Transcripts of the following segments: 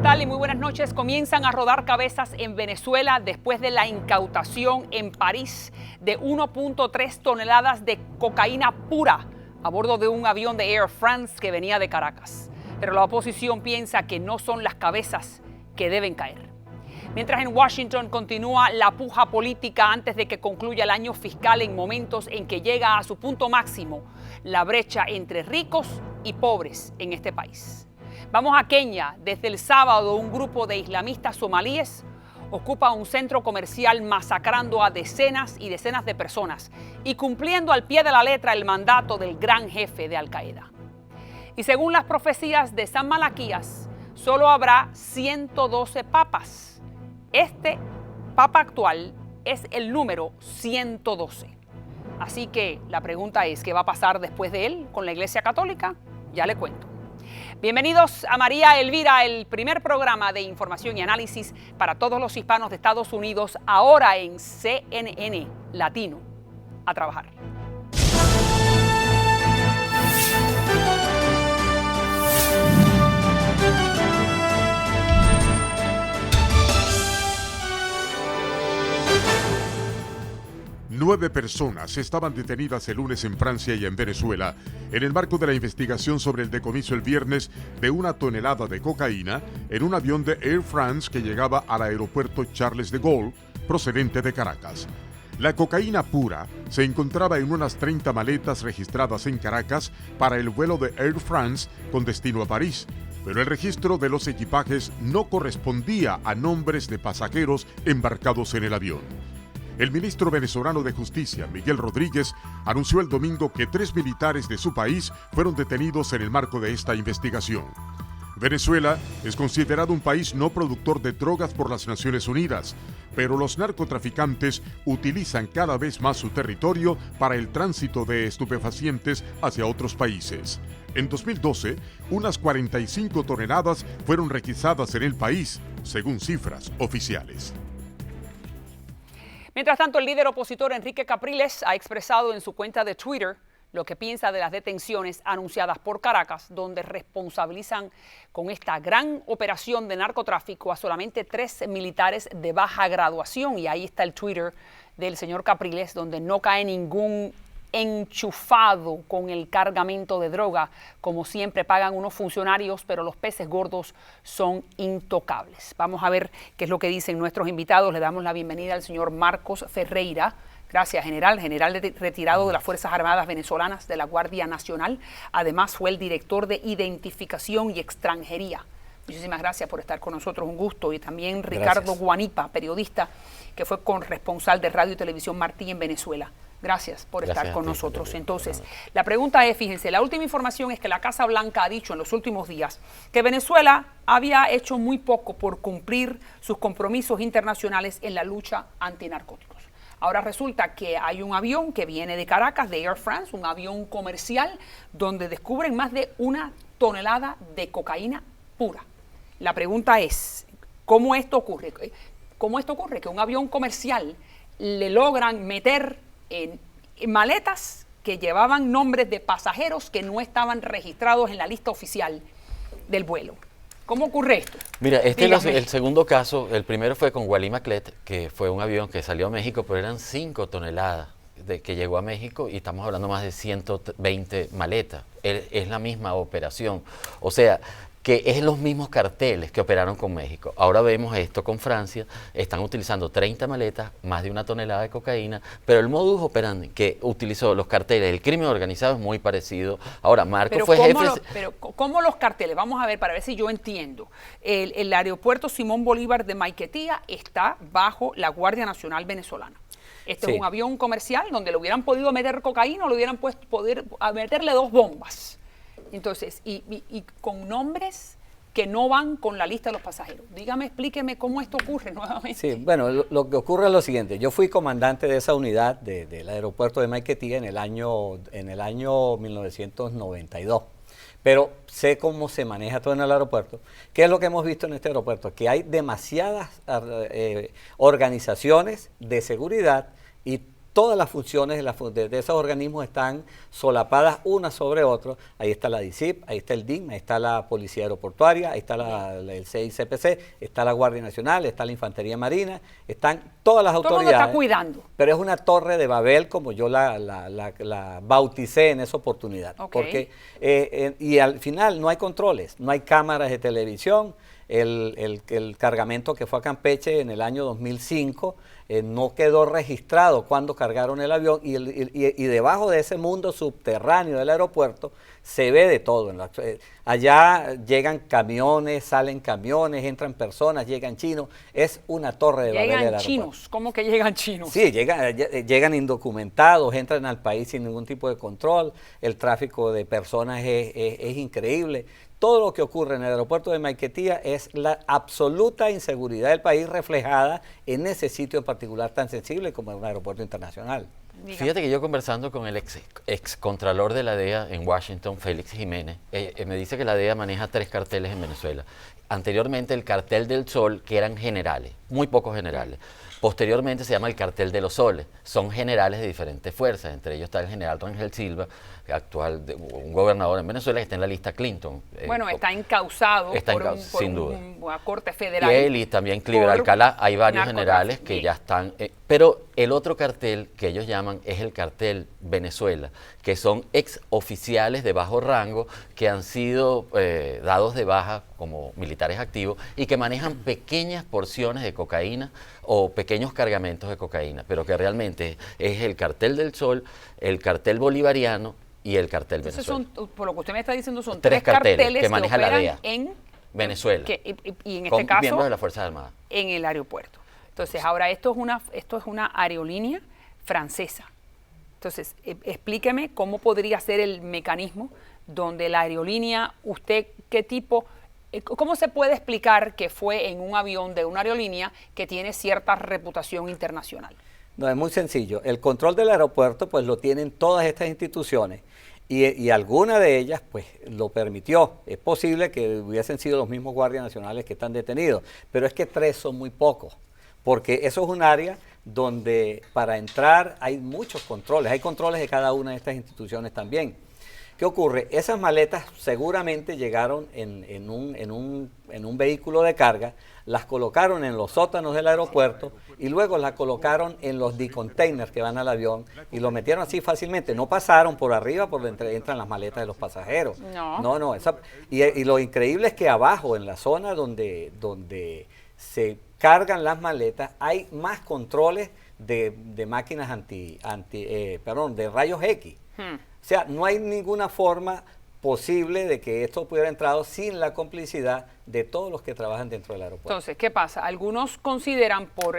tal? Y muy buenas noches. Comienzan a rodar cabezas en Venezuela después de la incautación en París de 1.3 toneladas de cocaína pura a bordo de un avión de Air France que venía de Caracas. Pero la oposición piensa que no son las cabezas que deben caer. Mientras en Washington continúa la puja política antes de que concluya el año fiscal en momentos en que llega a su punto máximo la brecha entre ricos y pobres en este país. Vamos a Kenia. Desde el sábado, un grupo de islamistas somalíes ocupa un centro comercial masacrando a decenas y decenas de personas y cumpliendo al pie de la letra el mandato del gran jefe de Al-Qaeda. Y según las profecías de San Malaquías, solo habrá 112 papas. Este papa actual es el número 112. Así que la pregunta es, ¿qué va a pasar después de él con la Iglesia Católica? Ya le cuento. Bienvenidos a María Elvira, el primer programa de información y análisis para todos los hispanos de Estados Unidos, ahora en CNN Latino. A trabajar. Nueve personas estaban detenidas el lunes en Francia y en Venezuela en el marco de la investigación sobre el decomiso el viernes de 1 tonelada de cocaína en un avión de Air France que llegaba al aeropuerto Charles de Gaulle, procedente de Caracas. La cocaína pura se encontraba en unas 30 maletas registradas en Caracas para el vuelo de Air France con destino a París, pero el registro de los equipajes no correspondía a nombres de pasajeros embarcados en el avión. El ministro venezolano de Justicia, Miguel Rodríguez, anunció el domingo que 3 militares de su país fueron detenidos en el marco de esta investigación. Venezuela es considerado un país no productor de drogas por las Naciones Unidas, pero los narcotraficantes utilizan cada vez más su territorio para el tránsito de estupefacientes hacia otros países. En 2012, unas 45 toneladas fueron requisadas en el país, según cifras oficiales. Mientras tanto, el líder opositor Enrique Capriles ha expresado en su cuenta de Twitter lo que piensa de las detenciones anunciadas por Caracas, donde responsabilizan con esta gran operación de narcotráfico a solamente 3 militares de baja graduación. Y ahí está el Twitter del señor Capriles, donde no cae ningún enchufado con el cargamento de droga. Como siempre pagan unos funcionarios, pero los peces gordos son intocables. Vamos a ver qué es lo que dicen nuestros invitados. Le damos la bienvenida al señor Marcos Ferreira. Gracias, general retirado de las Fuerzas Armadas Venezolanas de la Guardia Nacional. Además, fue el director de Identificación y Extranjería. Muchísimas gracias por estar con nosotros, un gusto. Y también Ricardo Guanipa, periodista, que fue corresponsal de Radio y Televisión Martí en Venezuela. Gracias por estar con nosotros. Entonces, la pregunta es, fíjense, la última información es que la Casa Blanca ha dicho en los últimos días que Venezuela había hecho muy poco por cumplir sus compromisos internacionales en la lucha antinarcóticos. Ahora resulta que hay un avión que viene de Caracas, de Air France, un avión comercial, donde descubren más de 1 tonelada de cocaína pura. La pregunta es, ¿cómo esto ocurre? ¿Cómo esto ocurre? Que un avión comercial le logran meter en maletas que llevaban nombres de pasajeros que no estaban registrados en la lista oficial del vuelo. ¿Cómo ocurre esto? Mira, este es el segundo caso. El primero fue con Wally Maclet, que fue un avión que salió a México, pero eran 5 toneladas que llegó a México y estamos hablando más de 120 maletas. Es la misma operación. O sea, que es los mismos carteles que operaron con México. Ahora vemos esto con Francia, están utilizando 30 maletas, más de 1 tonelada de cocaína, pero el modus operandi que utilizó los carteles, el crimen organizado es muy parecido. Ahora, Marcos fue jefe... Pero ¿cómo los carteles? Vamos a ver, para ver si yo entiendo. El aeropuerto Simón Bolívar de Maiquetía está bajo la Guardia Nacional Venezolana. Este es un avión comercial donde le hubieran podido meter cocaína o le hubieran poder meterle 2 bombas. Entonces, y con nombres que no van con la lista de los pasajeros. Dígame, explíqueme cómo esto ocurre nuevamente. Sí, bueno, lo que ocurre es lo siguiente. Yo fui comandante de esa unidad del aeropuerto de Maiquetía en el año 1992. Pero sé cómo se maneja todo en el aeropuerto. ¿Qué es lo que hemos visto en este aeropuerto? Que hay demasiadas organizaciones de seguridad y todas las funciones de esos organismos están solapadas unas sobre otras. Ahí está la DICIP, ahí está el DIM, ahí está la Policía Aeroportuaria, ahí está el CICPC, está la Guardia Nacional, está la Infantería Marina, están todas las autoridades. Todo el mundo está cuidando. Pero es una torre de Babel, como yo la bauticé en esa oportunidad. Okay. Porque, y al final no hay controles, no hay cámaras de televisión. El cargamento que fue a Campeche en el año 2005 no quedó registrado cuando cargaron el avión y debajo de ese mundo subterráneo del aeropuerto se ve de todo. Allá llegan camiones, salen camiones, entran personas, llegan chinos. Es una torre de Babel del aeropuerto. ¿Llegan chinos? ¿Cómo que llegan chinos? Sí, llegan indocumentados, entran al país sin ningún tipo de control. El tráfico de personas es increíble. Todo lo que ocurre en el aeropuerto de Maiquetía es la absoluta inseguridad del país reflejada en ese sitio en particular tan sensible como es un aeropuerto internacional. Fíjate que yo conversando con el ex contralor de la DEA en Washington, Félix Jiménez, me dice que la DEA maneja 3 carteles en Venezuela. Anteriormente el cartel del Sol, que eran generales, muy pocos generales. Posteriormente se llama el cartel de los soles, son generales de diferentes fuerzas, entre ellos está el general Rangel Silva, un gobernador en Venezuela que está en la lista Clinton. Bueno, está encausado sin duda. Una corte federal. Y él y también Cliver Alcalá, hay varios generales que ya están, pero el otro cartel que ellos llaman es el cartel Venezuela, que son ex oficiales de bajo rango que han sido dados de baja como militares activos y que manejan pequeñas porciones de cocaína o pequeños cargamentos de cocaína, pero que realmente es el cartel del Sol, el cartel bolivariano y el cartel Venezuela. Entonces, por lo que usted me está diciendo, son 3 carteles que maneja la DEA en Venezuela. Y en con este caso, miembros de las Fuerzas Armadas. En el aeropuerto. Entonces, ahora esto es una aerolínea francesa. Entonces, explíqueme cómo podría ser el mecanismo donde la aerolínea, usted, qué tipo, cómo se puede explicar que fue en un avión de una aerolínea que tiene cierta reputación internacional. No, es muy sencillo. El control del aeropuerto pues lo tienen todas estas instituciones y alguna de ellas pues lo permitió. Es posible que hubiesen sido los mismos guardias nacionales que están detenidos, pero es que 3 son muy pocos, porque eso es un área donde para entrar hay muchos controles, hay controles de cada una de estas instituciones también. ¿Qué ocurre? Esas maletas seguramente llegaron en un vehículo de carga, las colocaron en los sótanos del aeropuerto y luego las colocaron en los D-containers que van al avión y lo metieron así fácilmente. No pasaron por arriba por donde entran las maletas de los pasajeros. No. Y lo increíble es que abajo, en la zona donde se cargan las maletas, hay más controles de máquinas de rayos X. O sea, no hay ninguna forma posible de que esto pudiera entrar sin la complicidad de todos los que trabajan dentro del aeropuerto. Entonces, ¿qué pasa? Algunos consideran por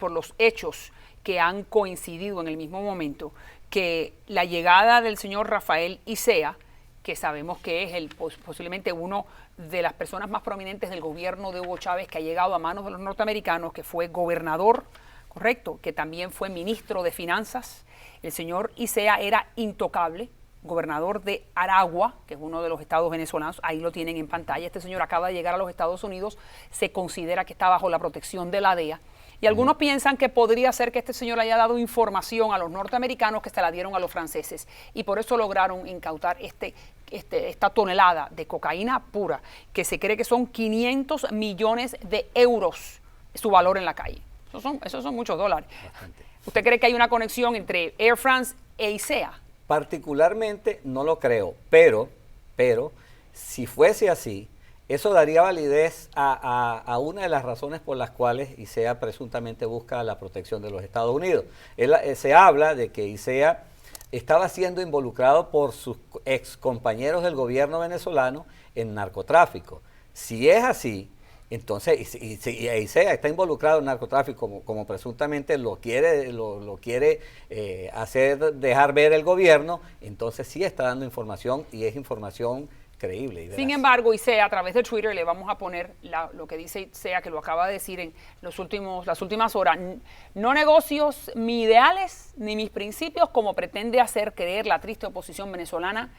los hechos que han coincidido en el mismo momento que la llegada del señor Rafael Isea, que sabemos que es posiblemente uno de las personas más prominentes del gobierno de Hugo Chávez que ha llegado a manos de los norteamericanos, que fue gobernador, correcto, que también fue ministro de Finanzas. El señor Isea era intocable, gobernador de Aragua, que es uno de los estados venezolanos, ahí lo tienen en pantalla. Este señor acaba de llegar a los Estados Unidos, se considera que está bajo la protección de la DEA. Y algunos piensan que podría ser que este señor haya dado información a los norteamericanos que se la dieron a los franceses. Y por eso lograron incautar esta tonelada de cocaína pura, que se cree que son 500 millones de euros su valor en la calle. Esos son muchos dólares. Bastante. ¿Usted cree que hay una conexión entre Air France e ICEA? Particularmente no lo creo, pero si fuese así, eso daría validez a una de las razones por las cuales ICEA presuntamente busca la protección de los Estados Unidos. Se habla de que ICEA estaba siendo involucrado por sus ex compañeros del gobierno venezolano en narcotráfico. Si es así, entonces ICEA está involucrado en narcotráfico como presuntamente lo quiere dejar ver el gobierno, entonces sí está dando información y es información creíble. Sin embargo, ICEA, a través de Twitter, le vamos a poner lo que dice ICEA, que lo acaba de decir en las últimas horas. No negocios mis ideales ni mis principios, como pretende hacer creer la triste oposición venezolana,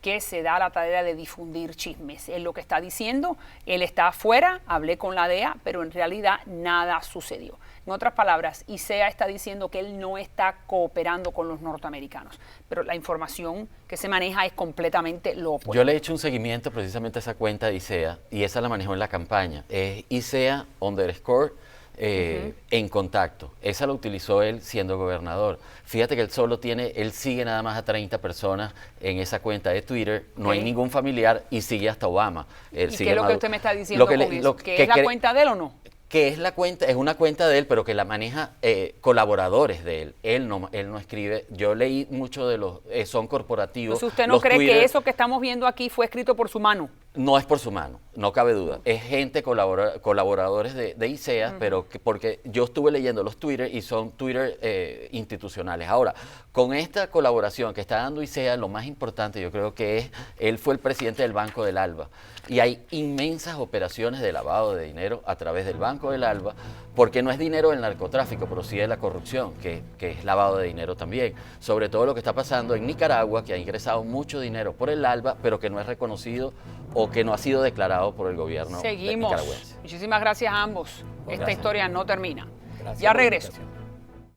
que se da la tarea de difundir chismes. Es lo que está diciendo, él está afuera, hablé con la DEA, pero en realidad nada sucedió. En otras palabras, ICEA está diciendo que él no está cooperando con los norteamericanos, pero la información que se maneja es completamente lo opuesto. Yo le he hecho un seguimiento precisamente a esa cuenta de ICEA y esa la manejó en la campaña. Es ICEA _ en contacto. Esa la utilizó él siendo gobernador. Fíjate que él sigue nada más a 30 personas en esa cuenta de Twitter, no hay ningún familiar y sigue hasta Obama. ¿Y qué es lo que usted me está diciendo con eso? ¿Que es la cuenta de él o no? Que es una cuenta de él, pero que la maneja colaboradores de él. Él no escribe. Yo leí mucho de los, son corporativos. Entonces, ¿usted no cree que eso que estamos viendo aquí fue escrito por su mano? No es por su mano, no cabe duda. Es gente, colaboradores de ICEA, pero porque yo estuve leyendo los Twitter y son Twitter institucionales. Ahora, con esta colaboración que está dando ICEA, lo más importante yo creo que es, él fue el presidente del Banco del Alba y hay inmensas operaciones de lavado de dinero a través del Banco del Alba, porque no es dinero del narcotráfico, pero sí de la corrupción, que es lavado de dinero también. Sobre todo lo que está pasando en Nicaragua, que ha ingresado mucho dinero por el Alba, pero que no es reconocido o que no ha sido declarado por el gobierno nicaragüense. Muchísimas gracias a ambos. Esta historia no termina. Gracias Ya por la regreso. invitación.